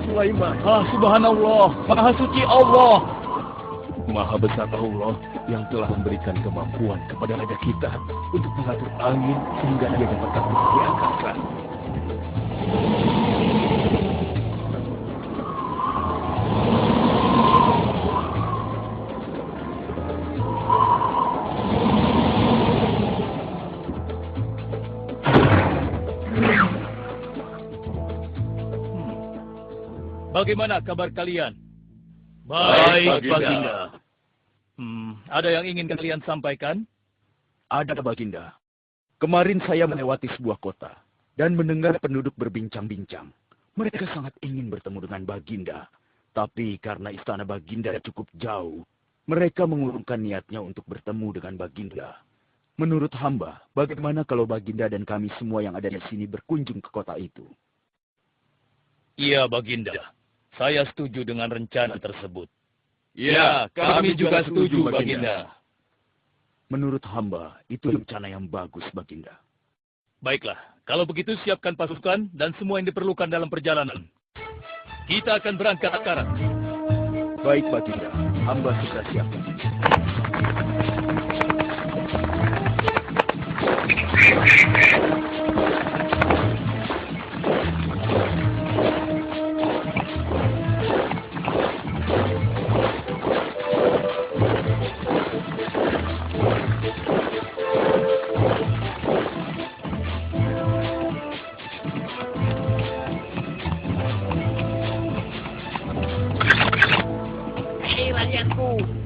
Sulaiman. Subhanallah, Maha Suci Allah. Maha besar Allah yang telah memberikan kemampuan kepada raja kita untuk mengatur angin sehingga dia dapat terbang di angkasa. Bagaimana kabar kalian? Baik, Baginda. Ada yang ingin kalian sampaikan? Ada, Baginda. Kemarin saya melewati sebuah kota dan mendengar penduduk berbincang-bincang. Mereka sangat ingin bertemu dengan Baginda. Tapi karena istana Baginda cukup jauh, mereka mengurungkan niatnya untuk bertemu dengan Baginda. Menurut hamba, bagaimana kalau Baginda dan kami semua yang ada di sini berkunjung ke kota itu? Iya, Baginda. Saya setuju dengan rencana tersebut. Ya, kami juga setuju, Baginda. Menurut hamba, itu rencana yang bagus, Baginda. Baiklah, kalau begitu siapkan pasukan dan semua yang diperlukan dalam perjalanan. Kita akan berangkat sekarang. Baik, Baginda. Hamba sudah siap.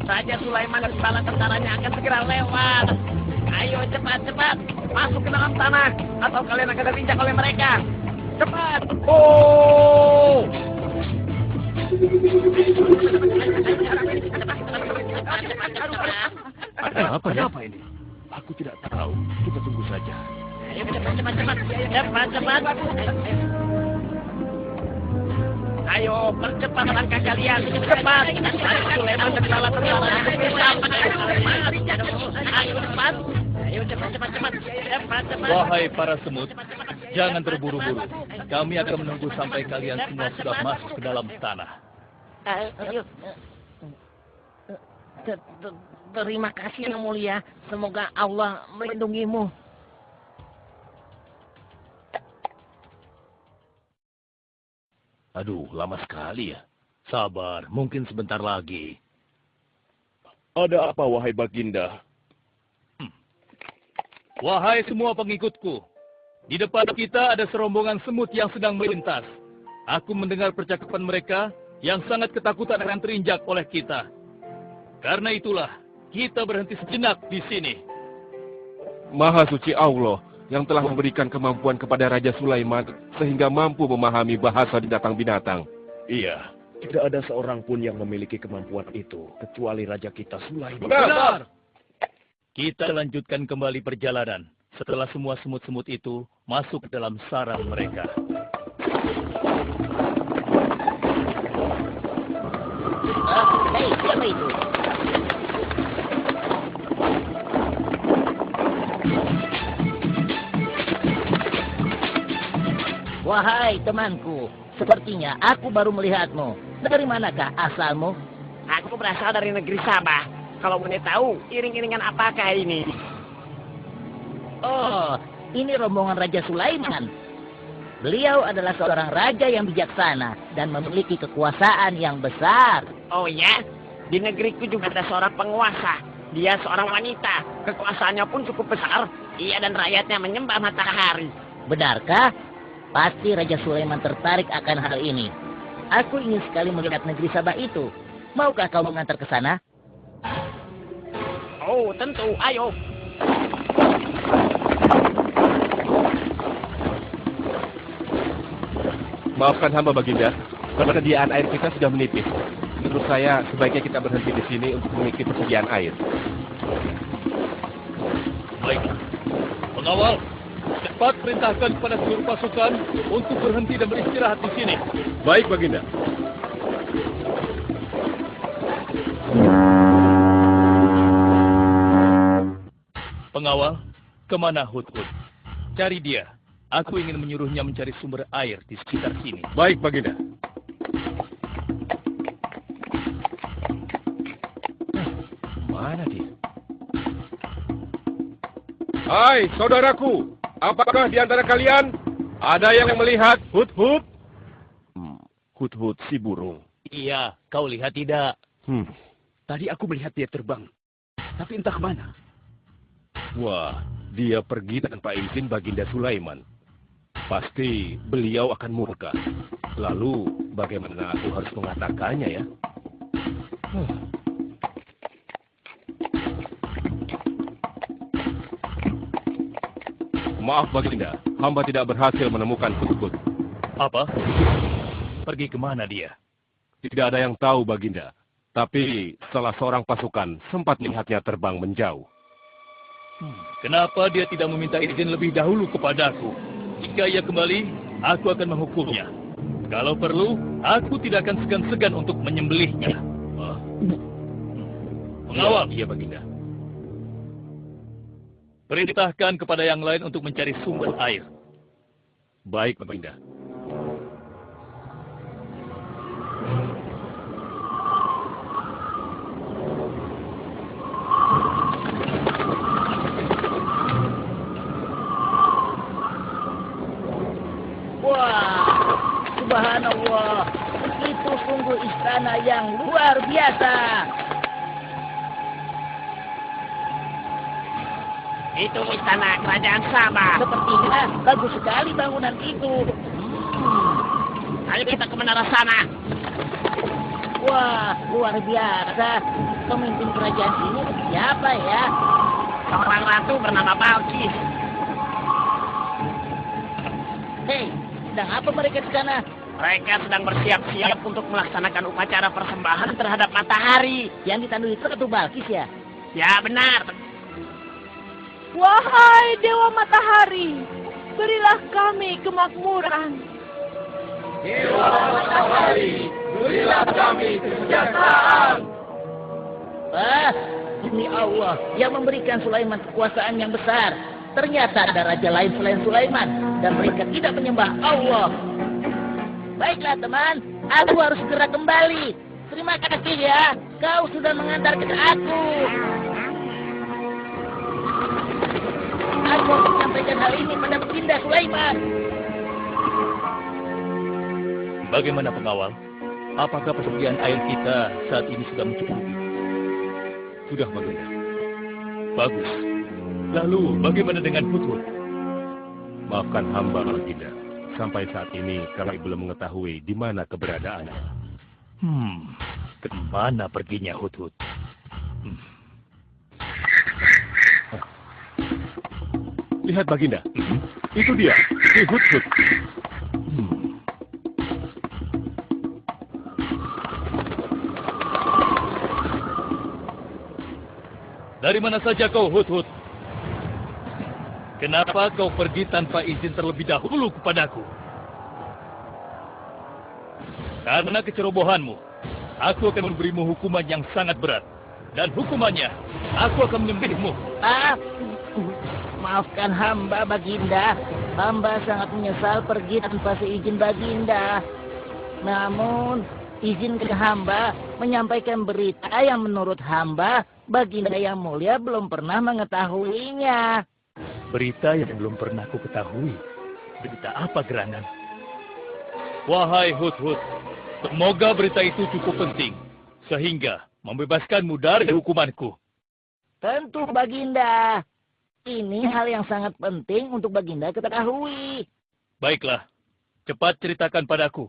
Raja Sulaiman dan bala tentaranya akan segera lewat. Ayo cepat-cepat masuk ke dalam tanah atau kalian akan terinjak oleh mereka. Cepat! Oh! Ada apa ini? Aku tidak tahu. Kita tunggu saja. Ayo cepat-cepat. Ayo, percepat langkah kalian. Cepat. Sulaiman dan bala tentaranya. Ayo cepat. Ayo cepat. Wahai para semut, jangan terburu-buru. Kami akan menunggu sampai kalian semua sudah masuk ke dalam tanah. Terima kasih yang mulia. Semoga Allah melindungimu. Aduh, lama sekali ya. Sabar, mungkin sebentar lagi. Ada apa, wahai Baginda? Wahai semua pengikutku, di depan kita ada serombongan semut yang sedang melintas. Aku mendengar percakapan mereka yang sangat ketakutan akan terinjak oleh kita. Karena itulah, kita berhenti sejenak di sini. Maha suci Allah yang telah memberikan kemampuan kepada Raja Sulaiman sehingga mampu memahami bahasa binatang-binatang. Iya, tidak ada seorang pun yang memiliki kemampuan itu, kecuali Raja kita Sulaiman. Benar! Kita lanjutkan kembali perjalanan setelah semua semut-semut itu masuk ke dalam sarang mereka. Hei, siapa itu? Wahai temanku, sepertinya aku baru melihatmu. Dari manakah asalmu? Aku berasal dari negeri Sabah. Kalau boleh tahu, iring-iringan apakah ini? Oh, ini rombongan Raja Sulaiman. Beliau adalah seorang raja yang bijaksana dan memiliki kekuasaan yang besar. Oh ya? Di negeriku juga ada seorang penguasa. Dia seorang wanita. Kekuasaannya pun cukup besar. Ia dan rakyatnya menyembah matahari. Benarkah? Pasti Raja Sulaiman tertarik akan hal ini. Aku ingin sekali melihat negeri Sabah itu. Maukah kau mengantar ke sana? Oh, tentu. Ayo. Maafkan hamba, Baginda. Persediaan air kita sudah menipis. Menurut saya, sebaiknya kita berhenti di sini untuk mengisi persediaan air. Baik. Pengawal, cepat perintahkan kepada seluruh pasukan untuk berhenti dan beristirahat di sini. Baik, Baginda. Pengawal, kemana Hudhud? Cari dia. Aku ingin menyuruhnya mencari sumber air di sekitar sini. Baik, Baginda. Hai, saudaraku. Apakah di antara kalian ada yang melihat Hut-Hut? Hut-Hut si burung. Iya, kau lihat tidak? Tadi aku melihat dia terbang. Tapi entah kemana. Wah, dia pergi tanpa izin Baginda Sulaiman. Pasti beliau akan murka. Lalu, bagaimana aku harus mengatakannya ya? Maaf Baginda, hamba tidak berhasil menemukan Hut-Hut. Apa? Pergi kemana dia? Tidak ada yang tahu Baginda. Tapi salah seorang pasukan sempat melihatnya terbang menjauh. Kenapa dia tidak meminta izin lebih dahulu kepadaku? Jika ia kembali, aku akan menghukumnya. Kalau perlu, aku tidak akan segan-segan untuk menyembelihnya. Pengawal. Iya Baginda. Perintahkan kepada yang lain untuk mencari sumber air. Baik Baginda. Wah, subhanallah. Itu sungguh istana yang luar biasa. Itu istana kerajaan Sabah. Sepertinya bagus sekali bangunan itu. Ayo kita ke menara sana. Wah, luar biasa. Pemimpin kerajaan ini siapa ya? Seorang ratu bernama Balkis. Hei, sedang apa mereka di sana? Mereka sedang bersiap-siap untuk melaksanakan upacara persembahan terhadap matahari. Yang ditandui itu Ratu Balkis ya? Ya benar. Wahai Dewa Matahari, berilah kami kemakmuran. Dewa Matahari, berilah kami kesejahteraan. Demi Allah yang memberikan Sulaiman kekuasaan yang besar. Ternyata ada raja lain selain Sulaiman dan mereka tidak menyembah Allah. Baiklah teman, aku harus segera kembali. Terima kasih ya, kau sudah mengantarkan aku. Aku akan menyampaikan hal ini pada Baginda Sulaiman. Bagaimana pengawal? Apakah persediaan air kita saat ini sudah mencukupi? Sudah Baginda. Bagus. Lalu bagaimana dengan Hut-Hut? Maafkan hamba Baginda. Sampai saat ini kami belum mengetahui di mana keberadaannya. Kemana perginya Hut-Hut? Lihat Baginda. Itu dia, si Hut-Hut. Dari mana saja kau, Hut-Hut? Kenapa kau pergi tanpa izin terlebih dahulu kepadaku? Karena kecerobohanmu, aku akan memberimu hukuman yang sangat berat. Dan hukumannya, aku akan menyembelihmu. Maafkan hamba Baginda. Hamba sangat menyesal pergi tanpa seizin Baginda. Namun, izin ke hamba menyampaikan berita yang menurut hamba Baginda yang mulia belum pernah mengetahuinya. Berita yang belum pernah aku ketahui. Berita apa gerangan? Wahai Hut-Hut, semoga berita itu cukup penting. Sehingga membebaskanmu dari hukumanku. Tentu Baginda. Ini hal yang sangat penting untuk Baginda ketahui. Baiklah, cepat ceritakan padaku.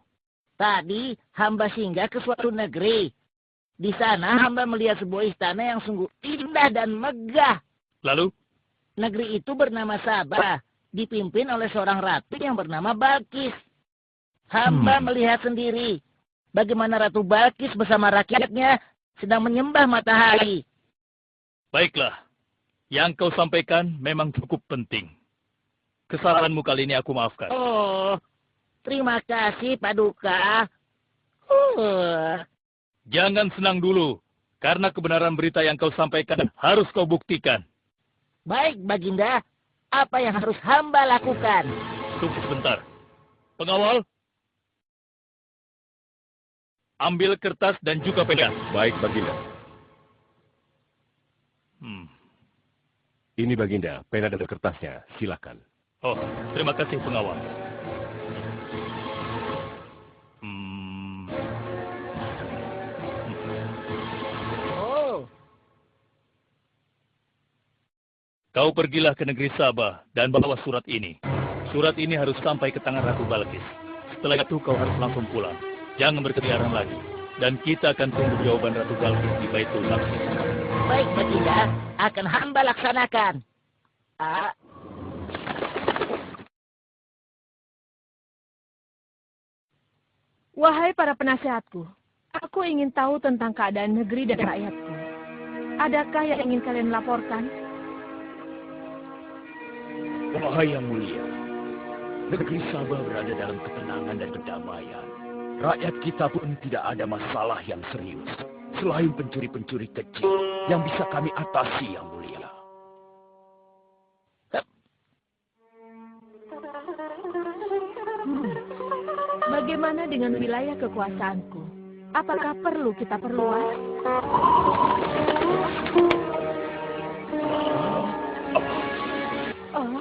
Tadi hamba singgah ke suatu negeri. Di sana hamba melihat sebuah istana yang sungguh indah dan megah. Lalu? Negeri itu bernama Sabah, dipimpin oleh seorang ratu yang bernama Balkis. Hamba melihat sendiri bagaimana Ratu Balkis bersama rakyatnya sedang menyembah matahari. Baiklah, yang kau sampaikan memang cukup penting. Kesalahanmu kali ini aku maafkan. Oh, terima kasih Paduka. Jangan senang dulu, karena kebenaran berita yang kau sampaikan harus kau buktikan. Baik, Baginda. Apa yang harus hamba lakukan? Tunggu sebentar. Pengawal, ambil kertas dan juga pena. Baik Baginda. Ini Baginda, pena dan kertasnya. Silakan. Oh, terima kasih pengawal. Oh, Kau pergilah ke negeri Sabah dan bawa surat ini. Surat ini harus sampai ke tangan Ratu Balkis. Setelah itu kau harus langsung pulang. Jangan berkeliaran lagi. Dan kita akan tunggu jawaban Ratu Balkis di Baitul Maqdis. baik Baginda, akan hamba laksanakan. Wahai para penasehatku, aku ingin tahu tentang keadaan negeri dan rakyatku. Adakah yang ingin kalian laporkan? Wahai yang mulia, negeri Sabah berada dalam ketenangan dan kedamaian. Rakyat kita pun tidak ada masalah yang serius, selain pencuri-pencuri kecil yang bisa kami atasi yang mulia. Bagaimana dengan wilayah kekuasaanku? Apakah perlu kita perluas? Oh,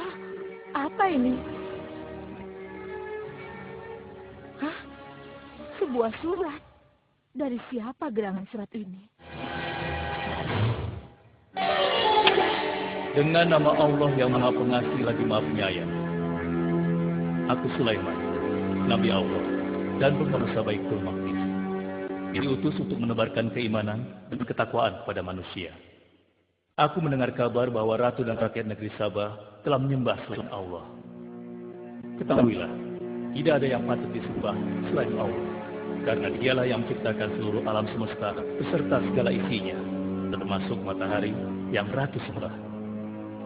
apa ini? Hah? Sebuah surat. Dari siapa gerangan surat ini? Dengan nama Allah yang Maha Pengasih lagi Maha Penyayang. Aku Sulaiman, Nabi Allah, dan penguasa Baitul Maqdis. Diutus untuk menebarkan keimanan dan ketakwaan pada manusia. Aku mendengar kabar bahwa Ratu dan rakyat negeri Sabah telah menyembah selain Allah. Ketahuilah, tidak ada yang patut disembah selain Allah. Karena dialah yang menciptakan seluruh alam semesta beserta segala isinya, termasuk matahari yang Ratu sembah.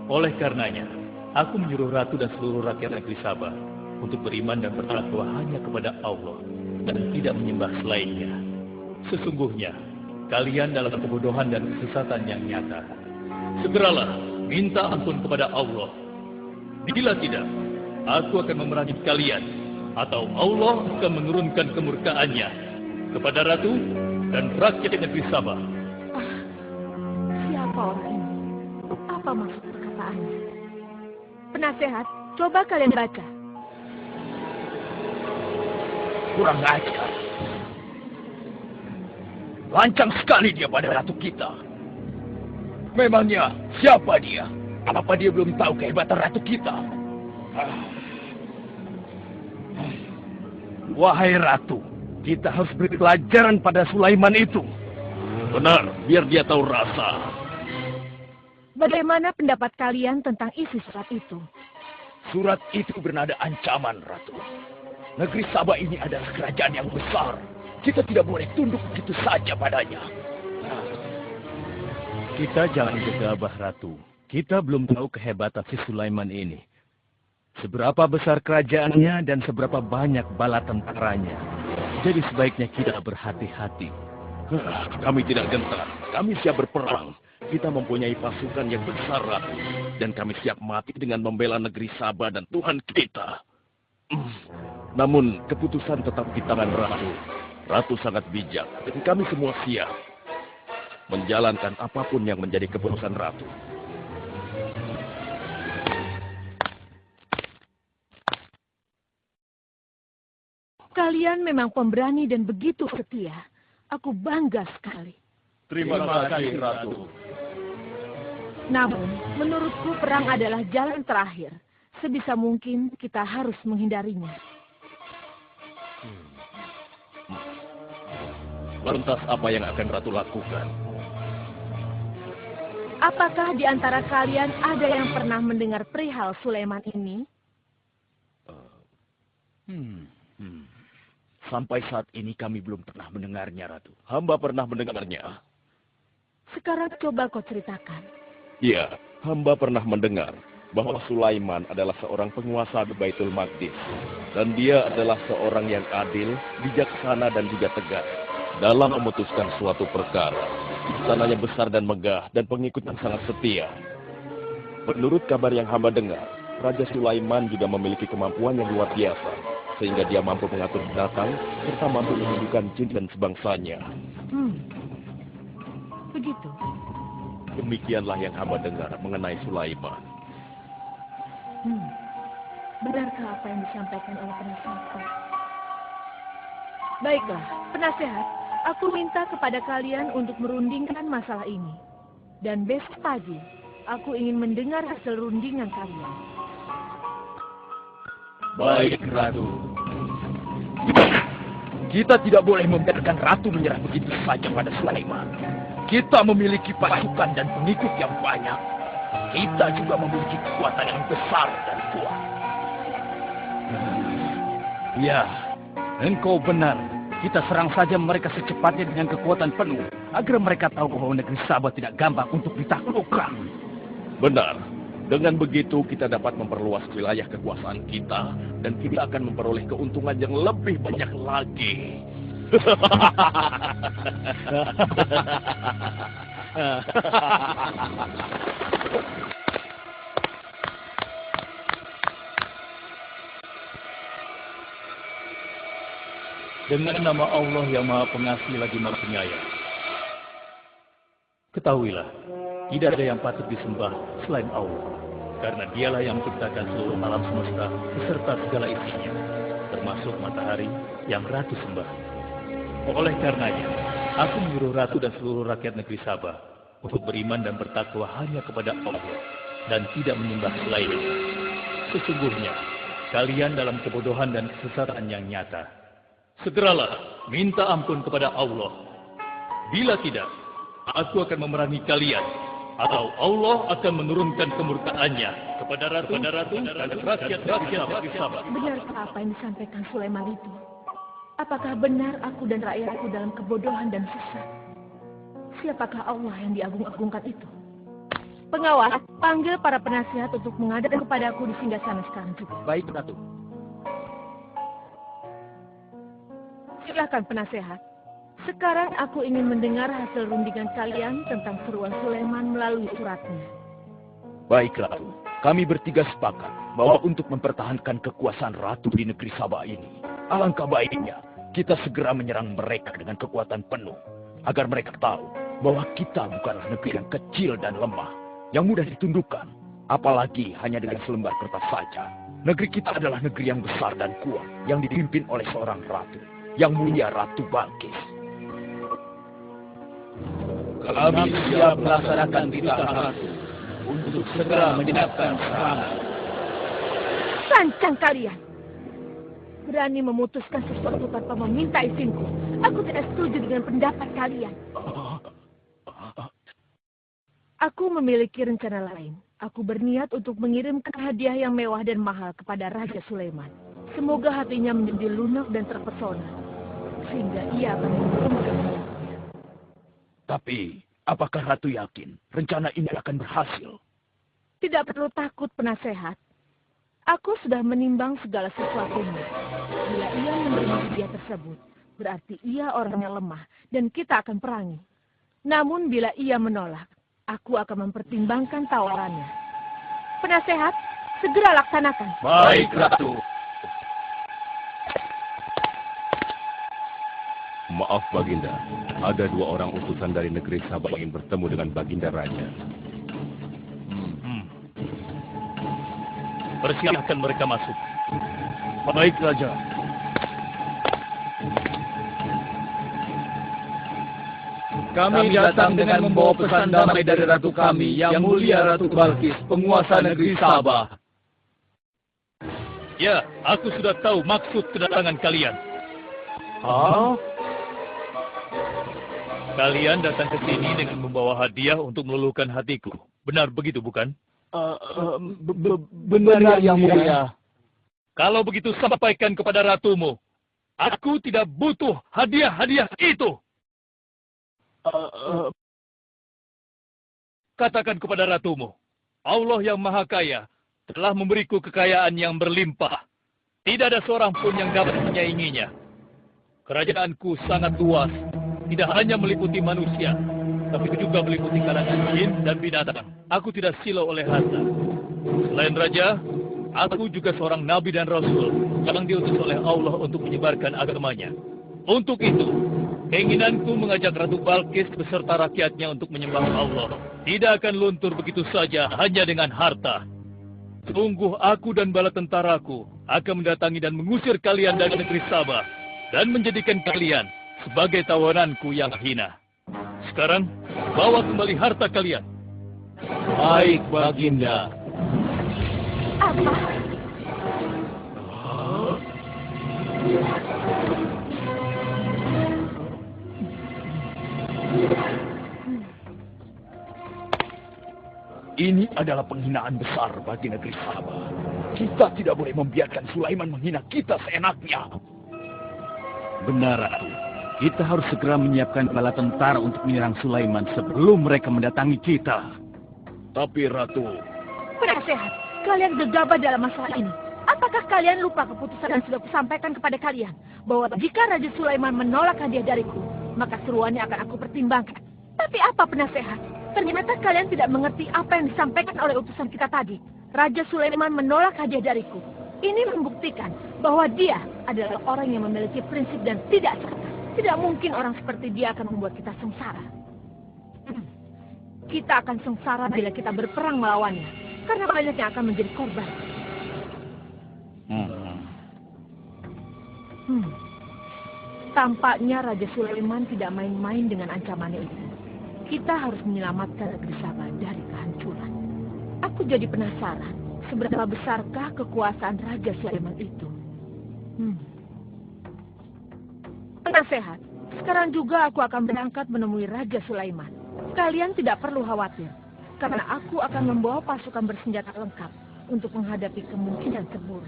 Oleh karenanya, aku menyuruh Ratu dan seluruh rakyat negeri Sabah untuk beriman dan bertakwa hanya kepada Allah dan tidak menyembah selainnya. Sesungguhnya, kalian dalam kebodohan dan kesesatan yang nyata. Segeralah minta ampun kepada Allah. Bila tidak, aku akan memerangi kalian, atau Allah akan menurunkan kemurkaannya kepada Ratu dan rakyat negeri Sabah. Siapa orang ini? Apa maksud perkataannya? Penasehat, coba kalian baca. Kurang ajar. Lancang sekali dia pada ratu kita. Memangnya siapa dia? Apa dia belum tahu kehebatan ratu kita? Wahai ratu, kita harus beri pelajaran pada Sulaiman itu. Benar, biar dia tahu rasa. Bagaimana pendapat kalian tentang isi surat itu? Surat itu bernada ancaman, Ratu. Negeri Sabah ini adalah kerajaan yang besar. Kita tidak boleh tunduk begitu saja padanya. Kita jangan gegabah, Ratu. Kita belum tahu kehebatan si Sulaiman ini. Seberapa besar kerajaannya dan seberapa banyak bala tentaranya. Jadi sebaiknya kita berhati-hati. Kami tidak gentar. Kami siap berperang. Kita mempunyai pasukan yang besar, Ratu. Dan kami siap mati dengan membela negeri Sabah dan Tuhan kita. Namun, keputusan tetap di tangan Ratu. Ratu sangat bijak, dan kami semua siap menjalankan apapun yang menjadi keputusan Ratu. Kalian memang pemberani dan begitu setia. Aku bangga sekali. Terima kasih, Ratu. Namun, menurutku perang adalah jalan terakhir. Sebisa mungkin kita harus menghindarinya. Lantas apa yang akan Ratu lakukan? Apakah di antara kalian ada yang pernah mendengar perihal Sulaiman ini? Sampai saat ini kami belum pernah mendengarnya, Ratu. Hamba pernah mendengarnya. Sekarang coba kau ceritakan. Iya, hamba pernah mendengar bahwa Sulaiman adalah seorang penguasa di Baitul Maqdis. Dan dia adalah seorang yang adil, bijaksana, dan juga tegas dalam memutuskan suatu perkara. Istananya besar dan megah, dan pengikutnya sangat setia. Menurut kabar yang hamba dengar, Raja Sulaiman juga memiliki kemampuan yang luar biasa, sehingga dia mampu mengatur binatang, serta mampu menundukkan jin dan sebangsanya. Begitu. Demikianlah yang hamba dengar mengenai Sulaiman. Benarkah apa yang disampaikan oleh penasehat? Baiklah, penasehat, aku minta kepada kalian untuk merundingkan masalah ini. Dan besok pagi, aku ingin mendengar hasil rundingan kalian. Baik, Ratu. Kita tidak boleh membiarkan Ratu menyerah begitu saja pada Sulaiman. Kita memiliki pasukan dan pengikut yang banyak. Kita juga memiliki kekuatan yang besar dan kuat. Ya, engkau benar. Kita serang saja mereka secepatnya dengan kekuatan penuh, agar mereka tahu bahwa negeri Sabah tidak gampang untuk ditaklukkan. Benar. Dengan begitu kita dapat memperluas wilayah kekuasaan kita dan kita akan memperoleh keuntungan yang lebih banyak lagi. Dengan nama Allah yang Maha Pengasih lagi Maha Penyayang. Ketahuilah, tidak ada yang patut disembah selain Allah. Karena dialah yang menciptakan seluruh alam semesta beserta segala isinya, termasuk matahari yang Ratu sembah. Oleh karenanya, aku menyuruh Ratu dan seluruh rakyat negeri Sabah untuk beriman dan bertakwa hanya kepada Allah dan tidak menyembah selainnya. Sesungguhnya, kalian dalam kebodohan dan kesesatan yang nyata. Segeralah minta ampun kepada Allah. Bila tidak, aku akan memerangi kalian, atau Allah akan menurunkan kemurkaannya kepada Ratu dan rakyat Sabah. Benarkah apa yang disampaikan Sulaiman itu? Apakah benar aku dan rakyatku dalam kebodohan dan sesat? Siapakah Allah yang diagung-agungkan itu? Pengawal, panggil para penasihat untuk menghadap kepadaku di singgasana sekarang juga. Baik, Ratu. Silakan penasehat. Sekarang aku ingin mendengar hasil rundingan kalian tentang seruan Sulaiman melalui suratnya. Baik, Ratu. Kami bertiga sepakat bahwa untuk mempertahankan kekuasaan Ratu di negeri Sabah ini, alangkah baiknya kita segera menyerang mereka dengan kekuatan penuh, agar mereka tahu bahwa kita bukanlah negeri yang kecil dan lemah, yang mudah ditundukkan, apalagi hanya dengan selembar kertas saja. Negeri kita adalah negeri yang besar dan kuat, yang dipimpin oleh seorang ratu, yang mulia Ratu Balkis. Kami siap melaksanakan titah Ratu untuk segera menjedakkan serangan. Sancang kalian! Berani memutuskan sesuatu tanpa meminta izinku. Aku tidak setuju dengan pendapat kalian. Aku memiliki rencana lain. Aku berniat untuk mengirimkan hadiah yang mewah dan mahal kepada Raja Sulaiman. Semoga hatinya menjadi lunak dan terpesona, sehingga ia akan mengurungkan niatnya. Tapi, apakah Ratu yakin rencana ini akan berhasil? Tidak perlu takut, penasehat. Aku sudah menimbang segala sesuatunya. Bila ia menerima hadiah tersebut, berarti ia orangnya lemah dan kita akan perangi. Namun bila ia menolak, aku akan mempertimbangkan tawarannya. Penasehat, segera laksanakan. Baik, Ratu. Maaf, Baginda. Ada 2 orang utusan dari negeri Sabah ingin bertemu dengan Baginda Raja. Persilahkan mereka masuk. Baik, Raja. Kami datang dengan membawa pesan damai dari Ratu kami, yang mulia Ratu Balkis, penguasa negeri Sabah. Ya, aku sudah tahu maksud kedatangan kalian. Kalian datang ke sini dengan membawa hadiah untuk meluluhkan hatiku. Benar begitu, bukan? Benar, Yang Mulia. Kalau begitu sampaikan kepada ratumu. Aku tidak butuh hadiah-hadiah itu. Katakan kepada ratumu. Allah yang Maha Kaya telah memberiku kekayaan yang berlimpah. Tidak ada seorang pun yang dapat menyainginya. Kerajaanku sangat luas. Tidak hanya meliputi manusia, tapi juga meliputi kalangan jin dan binatang. Aku tidak silau oleh harta. Selain raja, aku juga seorang nabi dan rasul yang diutus oleh Allah untuk menyebarkan agamanya. Untuk itu, Keinginanku mengajak Ratu Balkis beserta rakyatnya untuk menyembah Allah tidak akan luntur begitu saja hanya dengan harta. Sungguh aku dan bala tentaraku akan mendatangi dan mengusir kalian dari negeri Sabah dan menjadikan kalian sebagai tawananku yang hina. Sekarang, bawa kembali harta kalian. Baik, Baginda. Apa? Ini adalah penghinaan besar bagi negeri Sabah. Kita tidak boleh membiarkan Sulaiman menghina kita seenaknya. Benar, Ratu. Kita harus segera menyiapkan bala tentara untuk menyerang Sulaiman sebelum mereka mendatangi kita. Tapi Ratu, Penasehat, kalian gegabah dalam masalah ini. Apakah kalian lupa keputusan yang sudah kusampaikan kepada kalian? Bahwa jika Raja Sulaiman menolak hadiah dariku, maka seruannya akan aku pertimbangkan. Tapi apa penasehat? Ternyata kalian tidak mengerti apa yang disampaikan oleh utusan kita tadi. Raja Sulaiman menolak hadiah dariku. Ini membuktikan bahwa dia adalah orang yang memiliki prinsip dan tidak salah. Tidak mungkin orang seperti dia akan membuat kita sengsara. Kita akan sengsara bila kita berperang melawannya. Karena banyak yang akan menjadi korban. Tampaknya Raja Sulaiman tidak main-main dengan ancamannya itu. Kita harus menyelamatkan negeri Sabah dari kehancuran. Aku jadi penasaran, seberapa besarkah kekuasaan Raja Sulaiman itu? Penasehat, sekarang juga aku akan berangkat menemui Raja Sulaiman. Kalian tidak perlu khawatir, karena aku akan membawa pasukan bersenjata lengkap untuk menghadapi kemungkinan terburuk.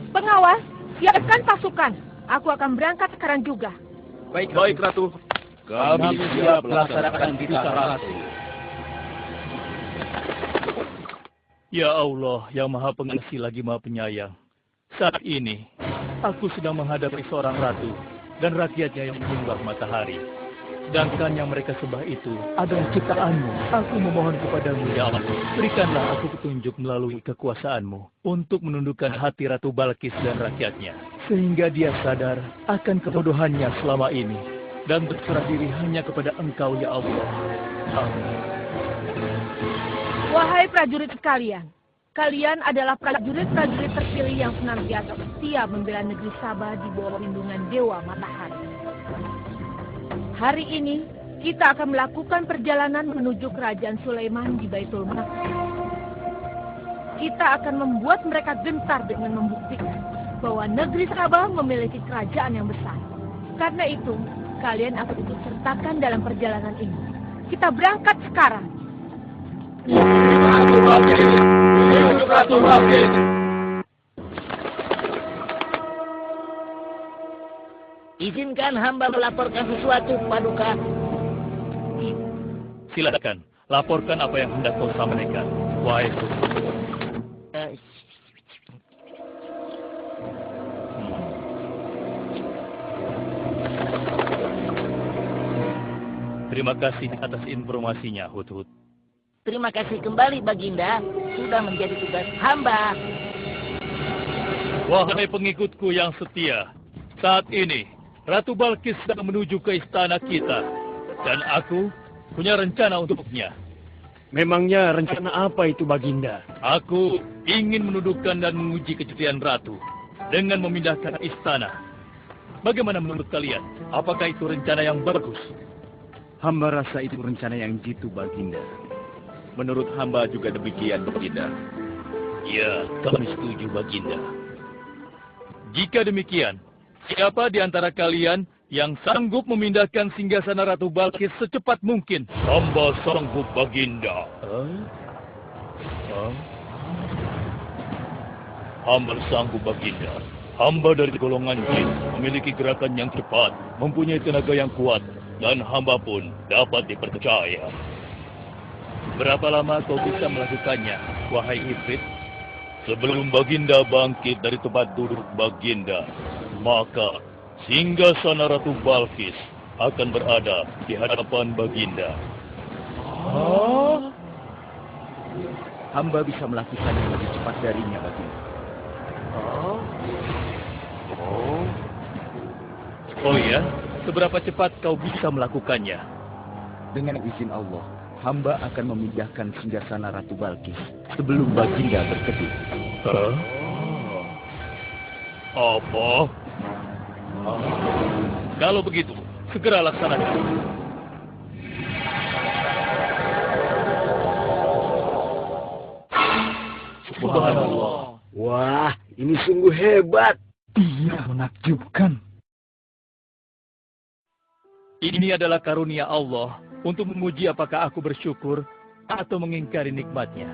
Pengawas, siapkan pasukan. Aku akan berangkat sekarang juga. Baik, Ratu. Kami siap melaksanakan titah Ratu. Ya Allah, yang Maha Pengasih lagi Maha Penyayang. Saat ini, aku sedang menghadapi seorang ratu dan rakyatnya yang menyembah matahari. Sedangkan yang mereka sembah itu adalah ciptaanmu. Aku memohon kepadamu, ya Allah, berikanlah aku petunjuk melalui kekuasaanmu untuk menundukkan hati Ratu Balkis dan rakyatnya. Sehingga dia sadar akan kebodohannya selama ini dan berserah diri hanya kepada Engkau, ya Allah. Amin. Wahai prajurit sekalian, kalian adalah prajurit-prajurit terpilih yang senantiasa setia membela negeri Sabah di bawah lindungan Dewa Matahari. Hari ini, kita akan melakukan perjalanan menuju kerajaan Sulaiman di Baitul Maqdis. Kita akan membuat mereka gentar dengan membuktikan bahwa negeri Sabah memiliki kerajaan yang besar. Karena itu, kalian akan ikut sertakan dalam perjalanan ini. Kita berangkat sekarang. Ratu Balkis. Izinkan hamba melaporkan sesuatu, Paduka. Silakan, laporkan apa yang hendak kau sampaikan. Wahai Terima kasih atas informasinya, Hudhud. Terima kasih kembali, Baginda. Sudah menjadi tugas hamba. Wahai pengikutku yang setia, saat ini Ratu Balkis sedang menuju ke istana kita. Dan aku punya rencana untuknya. Memangnya rencana apa itu, Baginda? Aku ingin menundukkan dan menguji kecepatian Ratu dengan memindahkan istana. Bagaimana menurut kalian? Apakah itu rencana yang bagus? Hamba rasa itu rencana yang jitu, Baginda. Menurut hamba juga demikian, Baginda. Ya, kami setuju, Baginda. Jika demikian, siapa di antara kalian yang sanggup memindahkan singgasana Ratu Balkis secepat mungkin? Hamba sanggup, Baginda. Hamba sanggup, Baginda. Hamba dari golongan jin, memiliki gerakan yang cepat, mempunyai tenaga yang kuat, dan hamba pun dapat dipercaya. Berapa lama kau bisa melakukannya, wahai Ifrit? Sebelum Baginda bangkit dari tempat duduk Baginda, maka singgasana Ratu Balkis akan berada di hadapan Baginda. Hamba bisa melakukannya lebih cepat darinya, Baginda. Oh ya? Seberapa cepat kau bisa melakukannya? Dengan izin Allah, hamba akan memindahkan singgasana Ratu Balkis sebelum Baginda berkedip. Hah? Apa? Kalau begitu, segera laksanakan. Subhanallah. Wah, ini sungguh hebat. Iya, menakjubkan. Ini adalah karunia Allah untuk menguji apakah aku bersyukur atau mengingkari nikmatnya.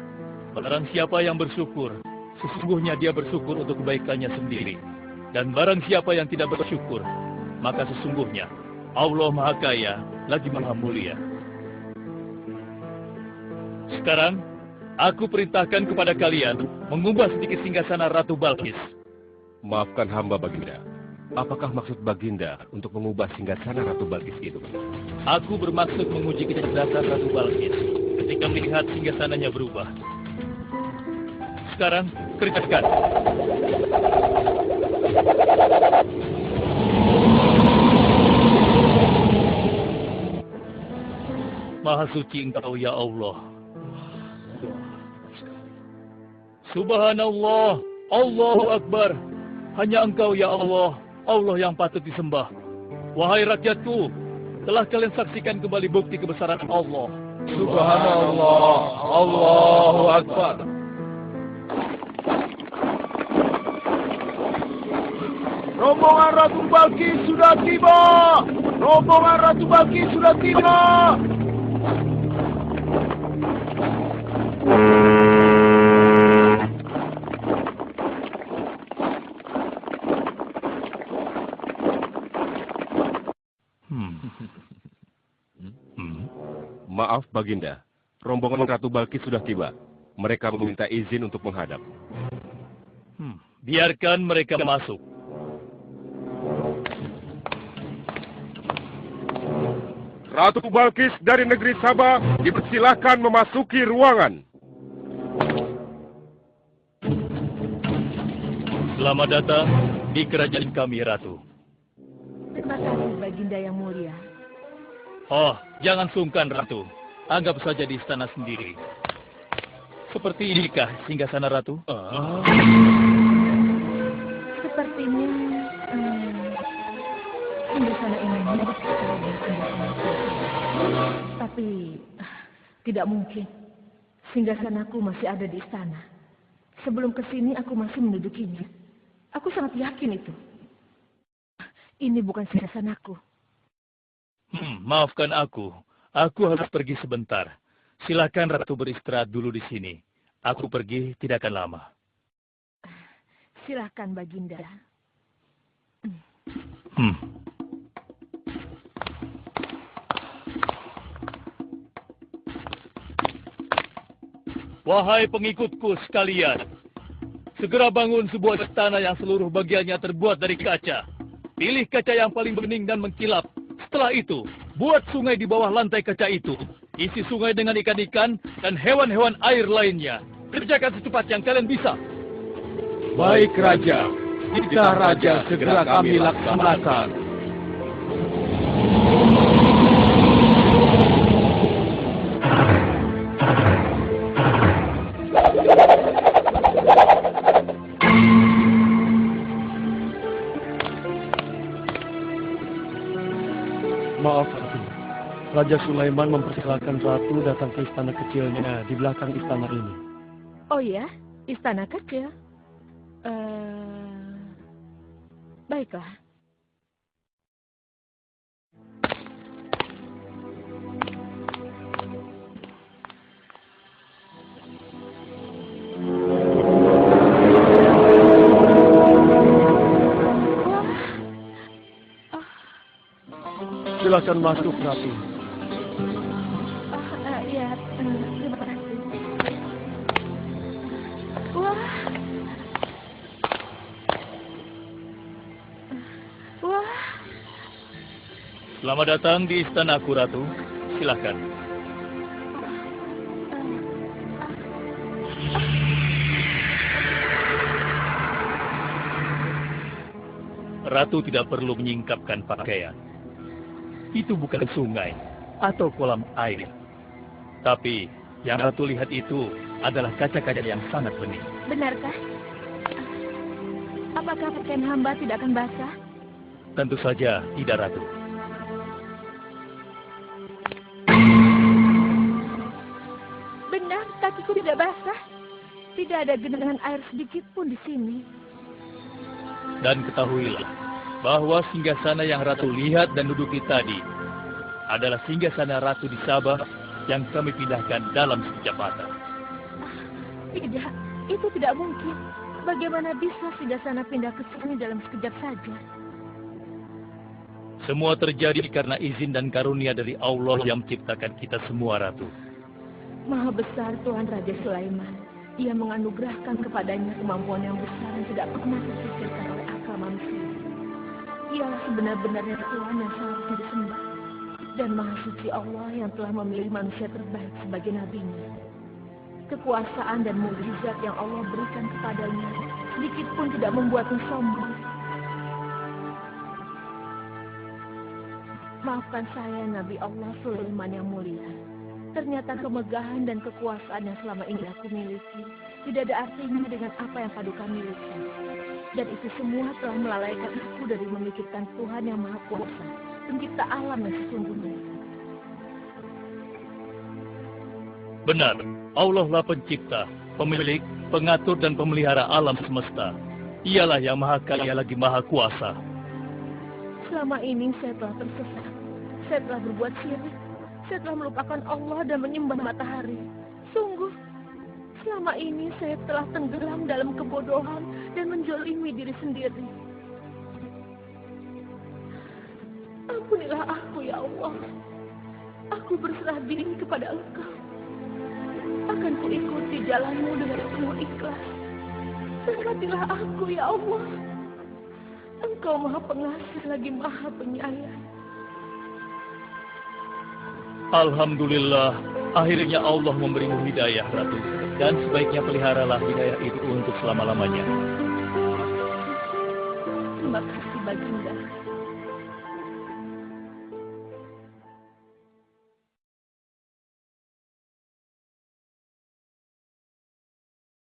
Barang siapa yang bersyukur, sesungguhnya dia bersyukur untuk kebaikannya sendiri. Dan barang siapa yang tidak bersyukur, maka sesungguhnya Allah Maha Kaya lagi Maha Mulia. Sekarang, aku perintahkan kepada kalian mengubah sedikit singgasana Ratu Balkis. Maafkan hamba, Baginda. Apakah maksud Baginda untuk mengubah singgasana Ratu Balkis itu? Aku bermaksud menguji kecerdasan Ratu Balkis ketika melihat singgasananya berubah. Sekarang, kerjakan. Maha suci Engkau, ya Allah. Subhanallah, Allahu Akbar. Hanya Engkau, ya Allah, Allah yang patut disembah. Wahai rakyatku, telah kalian saksikan kembali bukti kebesaran Allah. Subhanallah, Allahu Akbar. Rombongan Ratu Balkis sudah tiba. Rombongan Ratu Balkis sudah tiba. Maaf, Baginda. Rombongan Ratu Balkis sudah tiba. Mereka meminta izin untuk menghadap. Biarkan mereka masuk. Ratu Balkis dari negeri Sabah dipersilahkan memasuki ruangan. Selamat datang di kerajaan kami, Ratu. Terima kasih, Baginda yang mulia. Oh, jangan sungkan, Ratu. Anggap saja di istana sendiri. Seperti inikah singgasana Ratu? Sepertinya singgasana ini mirip sekali dengan singgasana itu. Tapi tidak mungkin. Singgasanaku masih ada di istana. Sebelum kesini aku masih mendudukinya. Aku sangat yakin itu. Ini bukan singgasanaku. Maafkan aku. Aku harus pergi sebentar. Silakan Ratu beristirahat dulu di sini. Aku pergi tidak akan lama. Silakan, Baginda. Wahai pengikutku sekalian, segera bangun sebuah istana yang seluruh bagiannya terbuat dari kaca. Pilih kaca yang paling bening dan mengkilap. Setelah itu, buat sungai di bawah lantai kaca itu. Isi sungai dengan ikan-ikan dan hewan-hewan air lainnya. Kerjakan secepat yang kalian bisa. Baik, Raja. Kita, Raja, segera kami laksanakan. Maaf, Ratu. Raja Sulaiman mempersilahkan Ratu datang ke istana kecilnya di belakang istana ini. Oh ya, istana kecil. Baiklah. Silakan masuk, Ratu. Ya, terima kasih. Wah. Wah. Selamat datang di istanaku, Ratu. Silakan. Ratu tidak perlu menyingkapkan pakaian. Itu bukan sungai atau kolam air. Tapi yang Ratu lihat itu adalah kaca-kaca yang sangat bening. Benarkah? Apakah pakaian hamba tidak akan basah? Tentu saja tidak, Ratu. Benar, kakiku tidak basah. Tidak ada genangan air sedikit pun di sini. Dan ketahuilah bahwa singgasana yang Ratu lihat dan duduki tadi adalah singgasana Ratu di Sabah yang kami pindahkan dalam sekejap mata. Tidak, itu tidak mungkin. Bagaimana bisa singgasana pindah ke sini dalam sekejap saja? Semua terjadi karena izin dan karunia dari Allah yang menciptakan kita semua, Ratu. Maha besar Tuhan Raja Sulaiman. Ia menganugerahkan kepadanya kemampuan yang besar yang tidak pernah terpikirkan oleh akal manusia. Ialah sebenar-benarnya Tuhan yang seharusnya disembah. Dan Maha Suci Allah yang telah memilih manusia terbaik sebagai nabinya. Kekuasaan dan mukjizat yang Allah berikan kepadanya sedikit pun tidak membuatnya sombong. Maafkan saya, Nabi Allah Sulaiman yang mulia. Ternyata kemegahan dan kekuasaan yang selama ini aku miliki tidak ada artinya dengan apa yang Paduka miliki. Dan itu semua telah melalaikan aku dari memikirkan Tuhan yang Maha Kuasa, pencipta alam yang sesungguhnya. Benar, Allah lah pencipta, pemilik, pengatur dan pemelihara alam semesta. Ialah yang Maha Kaya lagi Maha Kuasa. Selama ini saya telah tersesat. Saya telah berbuat syirik. Saya telah melupakan Allah dan menyembah matahari. Sungguh, selama ini saya telah tenggelam dalam kebodohan dan menjolimi diri sendiri. Ampunilah aku, ya Allah. Aku berserah diri kepada Engkau. Akan kuikuti jalanmu dengan penuh ikhlas. Berkatilah aku, ya Allah. Engkau Maha Pengasih lagi Maha Penyayang. Alhamdulillah, akhirnya Allah memberimu hidayah, Ratu. Dan sebaiknya peliharalah hidayah itu untuk selama-lamanya. Terima kasih, Baginda.